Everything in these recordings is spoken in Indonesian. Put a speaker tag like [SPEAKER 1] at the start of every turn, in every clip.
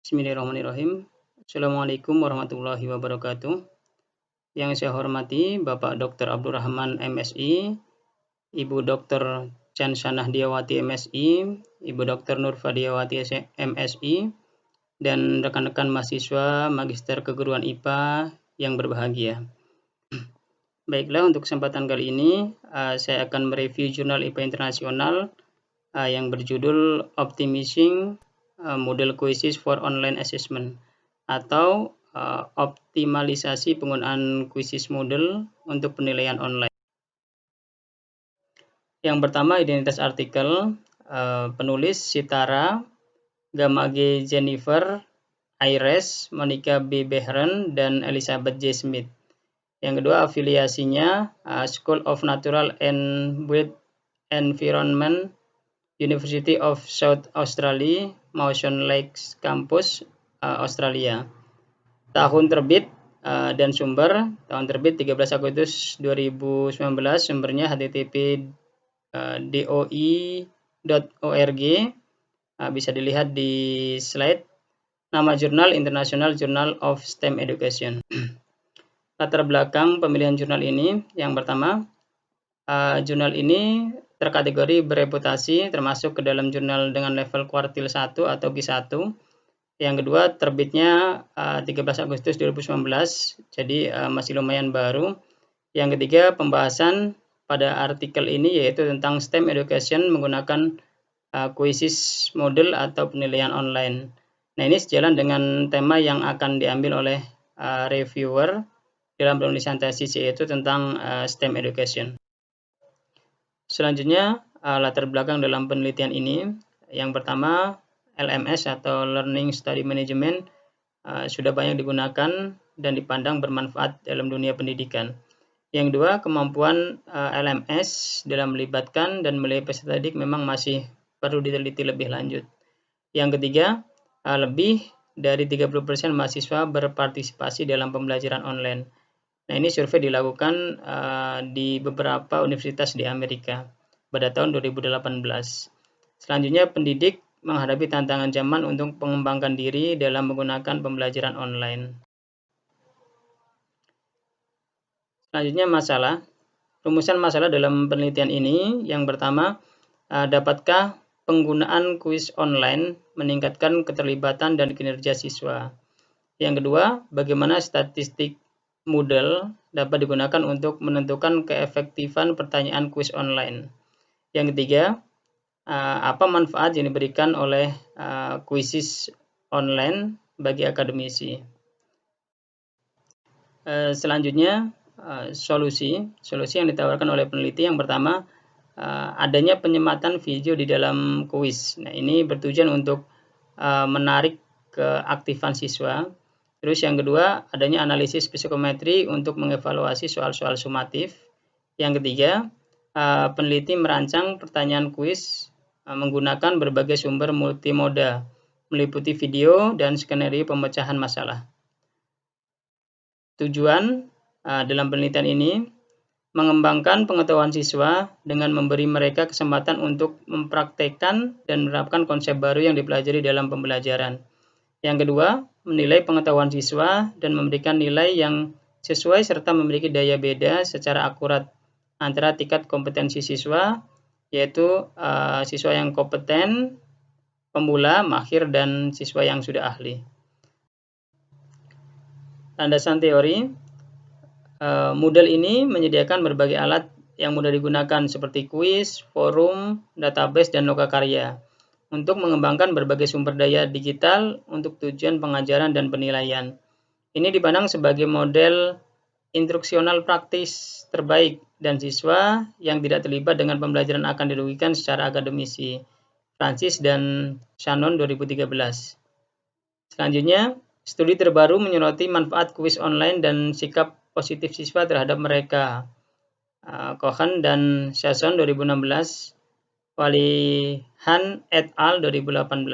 [SPEAKER 1] Bismillahirrahmanirrahim. Assalamualaikum warahmatullahi wabarakatuh. Yang saya hormati Bapak Dr. Abdurrahman MSI, Ibu Dr. Chansanah Diawati MSI, Ibu Dr. Nurfadiawati MSI, dan rekan-rekan mahasiswa Magister Keguruan IPA yang berbahagia. Baiklah, untuk kesempatan kali ini saya akan mereview jurnal IPA Internasional yang berjudul Optimizing Model Quizzes for Online Assessment atau optimalisasi penggunaan quizzes model untuk penilaian online. Yang pertama, identitas artikel, penulis Sitara, Gamage Jennifer, Ayres, Monica B. Behren, dan Elizabeth J. Smith. Yang kedua, afiliasinya School of Natural and Built Environment, University of South Australia, Mawson Lakes Campus, Australia. Tahun terbit dan sumber, tahun terbit 13 Agustus 2019, sumbernya http://doi.org, bisa dilihat di slide. Nama jurnal International Journal of STEM Education. Latar belakang pemilihan jurnal ini, yang pertama, jurnal ini terkategori bereputasi, termasuk ke dalam jurnal dengan level kuartil 1 atau Q1. Yang kedua, terbitnya 13 Agustus 2019, jadi masih lumayan baru. Yang ketiga, pembahasan pada artikel ini yaitu tentang STEM Education menggunakan quizzes model atau penilaian online. Nah, ini sejalan dengan tema yang akan diambil oleh reviewer dalam penulisan tesis, yaitu tentang STEM Education. Selanjutnya, latar belakang dalam penelitian ini. Yang pertama, LMS atau Learning Study Management sudah banyak digunakan dan dipandang bermanfaat dalam dunia pendidikan. Yang kedua, kemampuan LMS dalam melibatkan dan menilai peserta didik memang masih perlu diteliti lebih lanjut. Yang ketiga, lebih dari 30% mahasiswa berpartisipasi dalam pembelajaran online. Nah, ini survei dilakukan di beberapa universitas di Amerika pada tahun 2018. Selanjutnya, pendidik menghadapi tantangan zaman untuk mengembangkan diri dalam menggunakan pembelajaran online. Selanjutnya, masalah. Rumusan masalah dalam penelitian ini, yang pertama, dapatkah penggunaan kuis online meningkatkan keterlibatan dan kinerja siswa? Yang kedua, bagaimana statistik Moodle dapat digunakan untuk menentukan keefektifan pertanyaan kuis online? Yang ketiga, apa manfaat yang diberikan oleh quizzes online bagi akademisi? Selanjutnya, solusi yang ditawarkan oleh peneliti. Yang pertama, adanya penyematan video di dalam kuis. Nah, ini bertujuan untuk menarik keaktifan siswa. Terus yang kedua, adanya analisis psikometri untuk mengevaluasi soal-soal sumatif. Yang ketiga, peneliti merancang pertanyaan kuis menggunakan berbagai sumber multimoda, meliputi video dan skenario pemecahan masalah. Tujuan dalam penelitian ini mengembangkan pengetahuan siswa dengan memberi mereka kesempatan untuk mempraktekkan dan menerapkan konsep baru yang dipelajari dalam pembelajaran. Yang kedua, menilai pengetahuan siswa dan memberikan nilai yang sesuai serta memiliki daya beda secara akurat antara tingkat kompetensi siswa, yaitu siswa yang kompeten, pemula, mahir, dan siswa yang sudah ahli. Landasan teori, Moodle ini menyediakan berbagai alat yang mudah digunakan seperti kuis, forum, database, dan lokakarya untuk mengembangkan berbagai sumber daya digital untuk tujuan pengajaran dan penilaian. Ini dipandang sebagai model instruksional praktis terbaik dan siswa yang tidak terlibat dengan pembelajaran akan dirugikan secara akademisi. Francis dan Shannon 2013. Selanjutnya, studi terbaru menyoroti manfaat kuis online dan sikap positif siswa terhadap mereka. Cohen dan Sasson 2016. Walihan et al. 2018.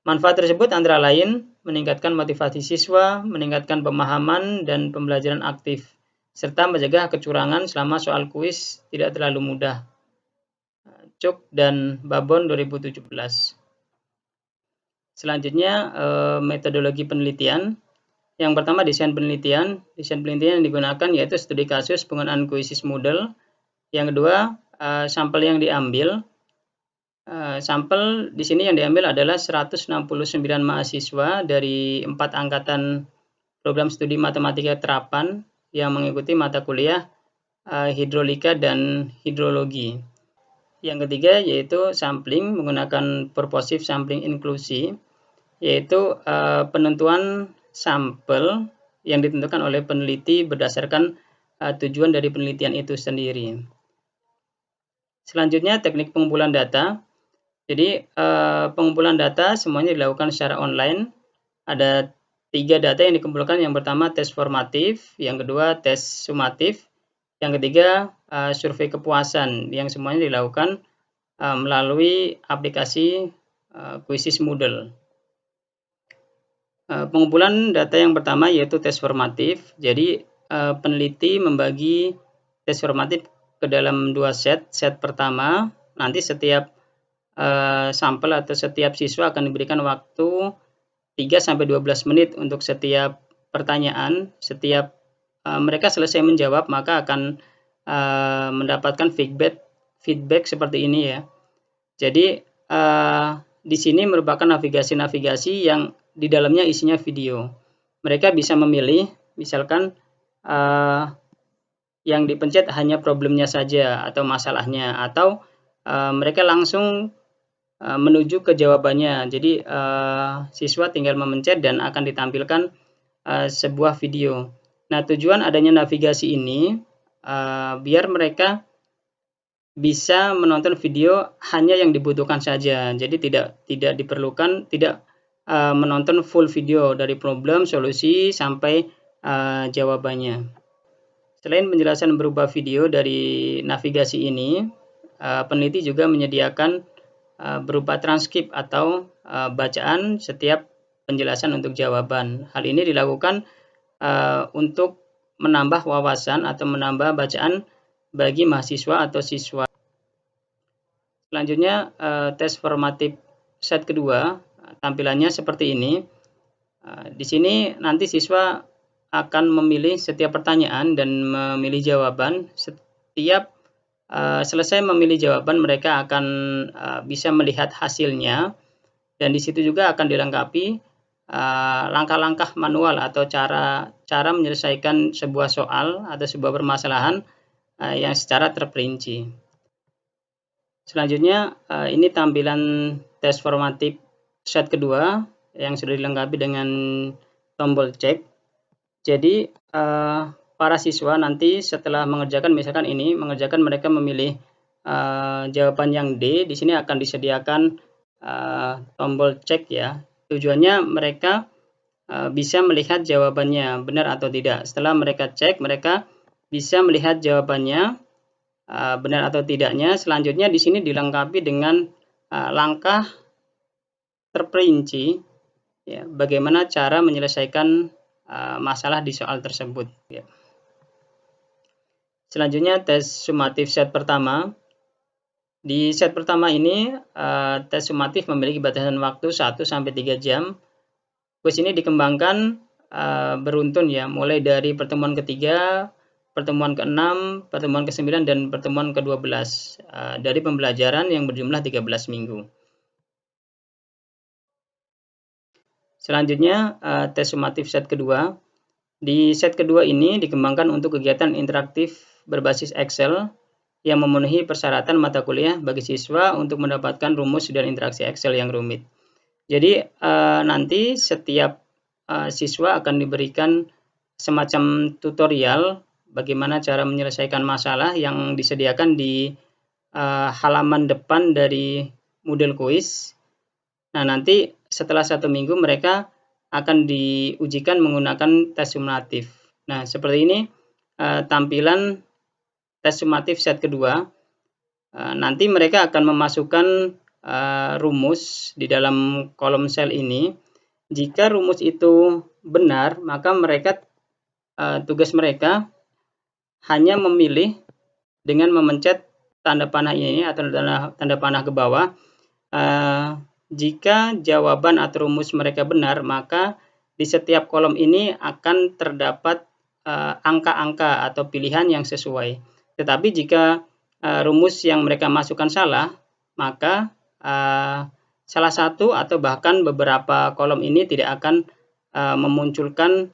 [SPEAKER 1] Manfaat tersebut antara lain meningkatkan motivasi siswa, meningkatkan pemahaman dan pembelajaran aktif, serta mencegah kecurangan selama soal kuis tidak terlalu mudah. Cook dan Babon 2017. Selanjutnya metodologi penelitian. Yang pertama desain penelitian. Desain penelitian yang digunakan yaitu studi kasus penggunaan Quizzes Moodle. Yang kedua sampel yang diambil. Sampel di sini yang diambil adalah 169 mahasiswa dari 4 angkatan program studi matematika terapan yang mengikuti mata kuliah hidrolika dan hidrologi. Yang ketiga yaitu sampling menggunakan purposive sampling inclusion, yaitu penentuan sampel yang ditentukan oleh peneliti berdasarkan tujuan dari penelitian itu sendiri. Selanjutnya teknik pengumpulan data. Jadi pengumpulan data semuanya dilakukan secara online. Ada 3 data yang dikumpulkan. Yang pertama tes formatif, yang kedua tes sumatif, yang ketiga survei kepuasan yang semuanya dilakukan melalui aplikasi Quizzes Moodle. Pengumpulan data yang pertama yaitu tes formatif. Jadi peneliti membagi tes formatif ke dalam 2 set. Set pertama nanti setiap sampel atau setiap siswa akan diberikan waktu 3-12 menit untuk setiap pertanyaan. Setiap mereka selesai menjawab maka akan mendapatkan feedback seperti ini ya. Jadi di sini merupakan navigasi-navigasi yang di dalamnya isinya video. Mereka bisa memilih, misalkan yang dipencet hanya problemnya saja atau masalahnya, atau mereka langsung menuju ke jawabannya. Jadi siswa tinggal memencet dan akan ditampilkan sebuah video. Nah, tujuan adanya navigasi ini biar mereka bisa menonton video hanya yang dibutuhkan saja. Jadi tidak diperlukan menonton full video dari problem, solusi sampai jawabannya. Selain penjelasan berupa video dari navigasi ini, peneliti juga menyediakan berupa transkrip atau bacaan setiap penjelasan untuk jawaban. Hal ini dilakukan untuk menambah wawasan atau menambah bacaan bagi mahasiswa atau siswa. Selanjutnya tes formatif set kedua, tampilannya seperti ini. Di sini nanti siswa akan memilih setiap pertanyaan dan memilih jawaban. Setiap selesai memilih jawaban, mereka akan bisa melihat hasilnya, dan di situ juga akan dilengkapi langkah-langkah manual atau cara menyelesaikan sebuah soal atau sebuah permasalahan yang secara terperinci. Selanjutnya ini tampilan tes formatif set kedua yang sudah dilengkapi dengan tombol cek. Jadi para siswa nanti setelah mengerjakan, misalkan ini mengerjakan, mereka memilih jawaban yang D. Di sini akan disediakan tombol cek ya. Tujuannya mereka bisa melihat jawabannya benar atau tidak. Setelah mereka cek, mereka bisa melihat jawabannya benar atau tidaknya. Selanjutnya di sini dilengkapi dengan langkah terperinci ya, bagaimana cara menyelesaikan masalah di soal tersebut ya. Selanjutnya tes sumatif set pertama. Di set pertama ini tes sumatif memiliki batasan waktu 1-3 jam. Kuis ini dikembangkan beruntun ya, mulai dari pertemuan ketiga, pertemuan ke-6, pertemuan ke-9, dan pertemuan ke-12 dari pembelajaran yang berjumlah 13 minggu. Selanjutnya tes sumatif set kedua. Di set kedua ini dikembangkan untuk kegiatan interaktif berbasis Excel yang memenuhi persyaratan mata kuliah bagi siswa untuk mendapatkan rumus dan interaksi Excel yang rumit. Jadi nanti setiap siswa akan diberikan semacam tutorial bagaimana cara menyelesaikan masalah yang disediakan di halaman depan dari Moodle Quiz. Nah, nanti setelah 1 minggu mereka akan diujikan menggunakan tes sumatif. Nah, seperti ini tampilan tes sumatif set kedua. Nanti mereka akan memasukkan rumus di dalam kolom sel ini. Jika rumus itu benar, maka tugas mereka hanya memilih dengan memencet tanda panah ini atau tanda panah ke bawah jika jawaban atau rumus mereka benar, maka di setiap kolom ini akan terdapat angka-angka atau pilihan yang sesuai. Tetapi jika rumus yang mereka masukkan salah, maka salah satu atau bahkan beberapa kolom ini tidak akan memunculkan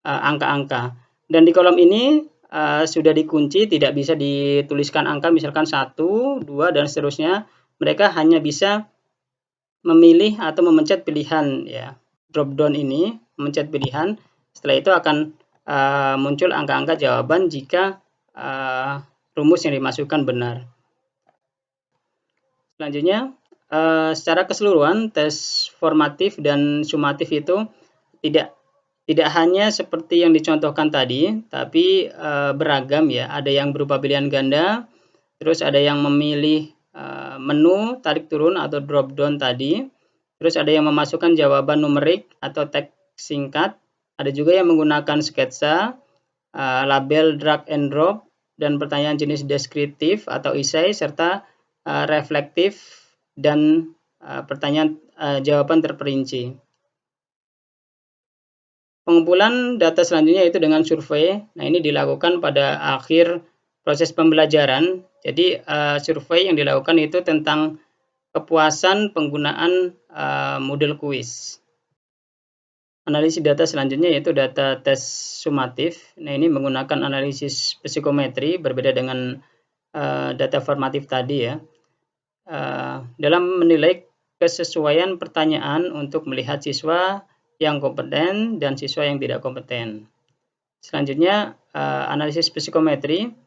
[SPEAKER 1] angka-angka. Dan di kolom ini sudah dikunci, tidak bisa dituliskan angka, misalkan 1, 2, dan seterusnya. Mereka hanya bisa memilih atau memencet pilihan, ya, drop down ini, memencet pilihan. Setelah itu akan muncul angka-angka jawaban jika rumus yang dimasukkan benar. Selanjutnya, secara keseluruhan tes formatif dan sumatif itu tidak hanya seperti yang dicontohkan tadi, tapi beragam, ya. Ada yang berupa pilihan ganda, terus ada yang memilih menu tarik turun atau drop down tadi, terus ada yang memasukkan jawaban numerik atau teks singkat, ada juga yang menggunakan sketsa, label drag and drop, dan pertanyaan jenis deskriptif atau esai, serta reflektif dan pertanyaan jawaban terperinci. Pengumpulan data selanjutnya itu dengan survei. Nah, ini dilakukan pada akhir proses pembelajaran. Jadi survei yang dilakukan itu tentang kepuasan penggunaan model kuis. Analisis data selanjutnya yaitu data tes sumatif. Nah, ini menggunakan analisis psikometri, berbeda dengan data formatif tadi, ya. Dalam menilai kesesuaian pertanyaan untuk melihat siswa yang kompeten dan siswa yang tidak kompeten. Selanjutnya, analisis psikometri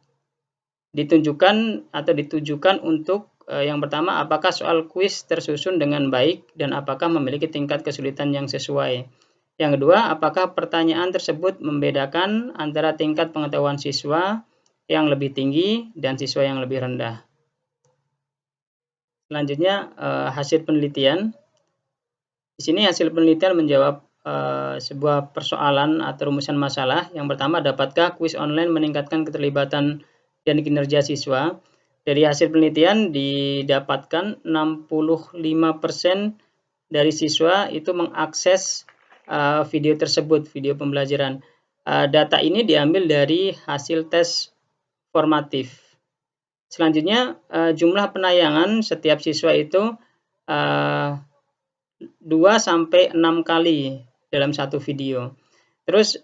[SPEAKER 1] ditujukan untuk yang pertama, apakah soal kuis tersusun dengan baik dan apakah memiliki tingkat kesulitan yang sesuai. Yang kedua, apakah pertanyaan tersebut membedakan antara tingkat pengetahuan siswa yang lebih tinggi dan siswa yang lebih rendah. Selanjutnya, hasil penelitian. Di sini hasil penelitian menjawab sebuah persoalan atau rumusan masalah. Yang pertama, dapatkah kuis online meningkatkan keterlibatan dan kinerja siswa? Dari hasil penelitian didapatkan 65% dari siswa itu mengakses video tersebut, video pembelajaran. Data ini diambil dari hasil tes formatif. Selanjutnya, jumlah penayangan setiap siswa itu 2-6 kali dalam satu video. Terus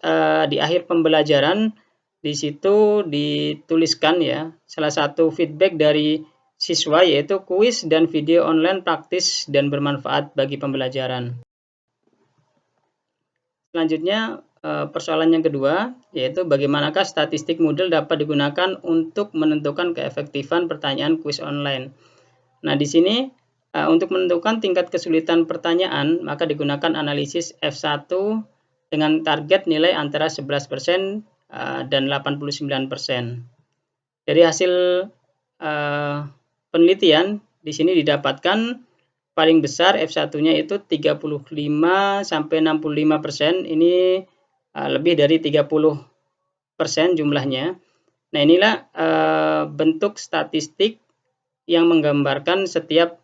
[SPEAKER 1] di akhir pembelajaran di situ dituliskan, ya, salah satu feedback dari siswa yaitu kuis dan video online praktis dan bermanfaat bagi pembelajaran. Selanjutnya, persoalan yang kedua yaitu bagaimanakah statistik Moodle dapat digunakan untuk menentukan keefektifan pertanyaan kuis online. Nah, di sini untuk menentukan tingkat kesulitan pertanyaan, maka digunakan analisis F1 dengan target nilai antara 11% dan 89%. Dari hasil penelitian, di sini didapatkan paling besar F1-nya itu 35-65%. Ini lebih dari 30% jumlahnya. Nah, inilah bentuk statistik yang menggambarkan setiap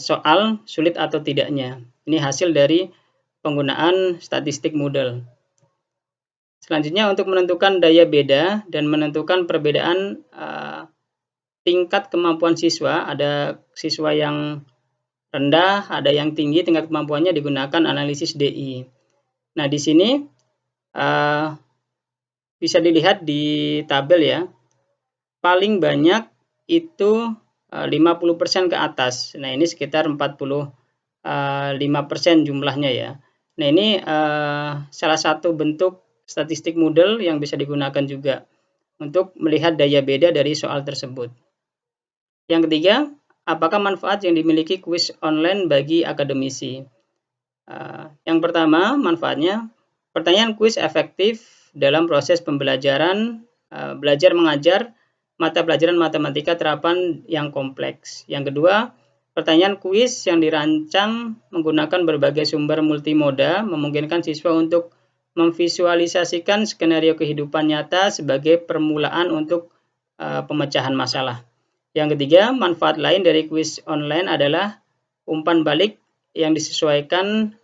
[SPEAKER 1] soal sulit atau tidaknya. Ini hasil dari penggunaan statistik Moodle. Selanjutnya, untuk menentukan daya beda dan menentukan perbedaan tingkat kemampuan siswa, ada siswa yang rendah, ada yang tinggi tingkat kemampuannya, digunakan analisis DI. Nah, di sini bisa dilihat di tabel, ya, paling banyak itu 50% ke atas. Nah, ini sekitar 45% jumlahnya, ya. Nah, ini salah satu bentuk statistik Moodle yang bisa digunakan juga untuk melihat daya beda dari soal tersebut. Yang ketiga, apakah manfaat yang dimiliki kuis online bagi akademisi? Yang pertama, manfaatnya, pertanyaan kuis efektif dalam proses pembelajaran, belajar mengajar, mata pelajaran matematika terapan yang kompleks. Yang kedua, pertanyaan kuis yang dirancang menggunakan berbagai sumber multimoda memungkinkan siswa untuk memvisualisasikan skenario kehidupan nyata sebagai permulaan untuk pemecahan masalah. Yang ketiga, manfaat lain dari kuis online adalah umpan balik yang disesuaikan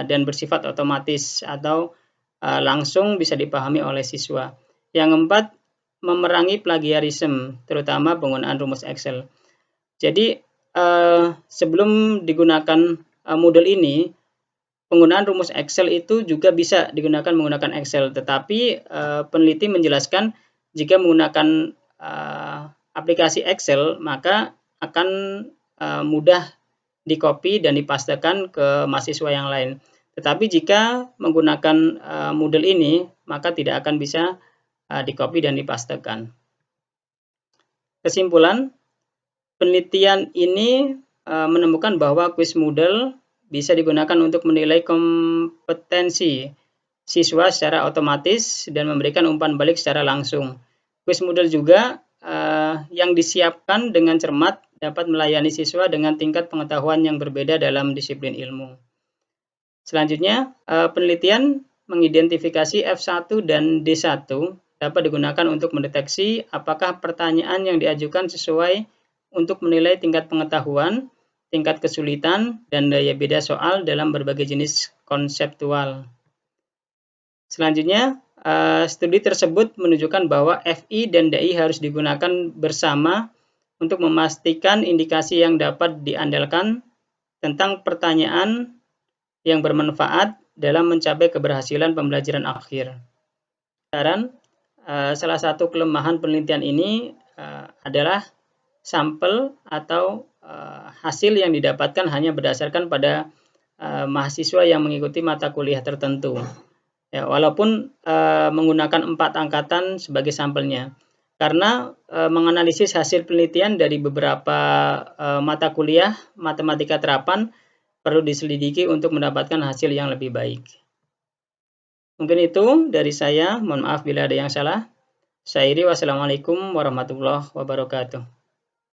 [SPEAKER 1] dan bersifat otomatis atau langsung bisa dipahami oleh siswa. Yang keempat, memerangi plagiarisme, terutama penggunaan rumus Excel. Jadi sebelum digunakan model ini, penggunaan rumus Excel itu juga bisa digunakan menggunakan Excel, tetapi peneliti menjelaskan jika menggunakan aplikasi Excel maka akan mudah di-copy dan dipastekan ke mahasiswa yang lain. Tetapi jika menggunakan model ini, maka tidak akan bisa di-copy dan dipastekan. Kesimpulan, penelitian ini menemukan bahwa quiz model bisa digunakan untuk menilai kompetensi siswa secara otomatis dan memberikan umpan balik secara langsung. Quiz model juga yang disiapkan dengan cermat dapat melayani siswa dengan tingkat pengetahuan yang berbeda dalam disiplin ilmu. Selanjutnya, penelitian mengidentifikasi F1 dan D1 dapat digunakan untuk mendeteksi apakah pertanyaan yang diajukan sesuai untuk menilai tingkat pengetahuan, tingkat kesulitan, dan daya beda soal dalam berbagai jenis konseptual. Selanjutnya, studi tersebut menunjukkan bahwa FI dan DI harus digunakan bersama untuk memastikan indikasi yang dapat diandalkan tentang pertanyaan yang bermanfaat dalam mencapai keberhasilan pembelajaran akhir. Salah satu kelemahan penelitian ini adalah sampel atau hasil yang didapatkan hanya berdasarkan pada mahasiswa yang mengikuti mata kuliah tertentu. Ya, walaupun menggunakan 4 angkatan sebagai sampelnya. Karena menganalisis hasil penelitian dari beberapa mata kuliah matematika terapan perlu diselidiki untuk mendapatkan hasil yang lebih baik. Mungkin itu dari saya, mohon maaf bila ada yang salah. Saya Iri, wassalamualaikum warahmatullahi wabarakatuh.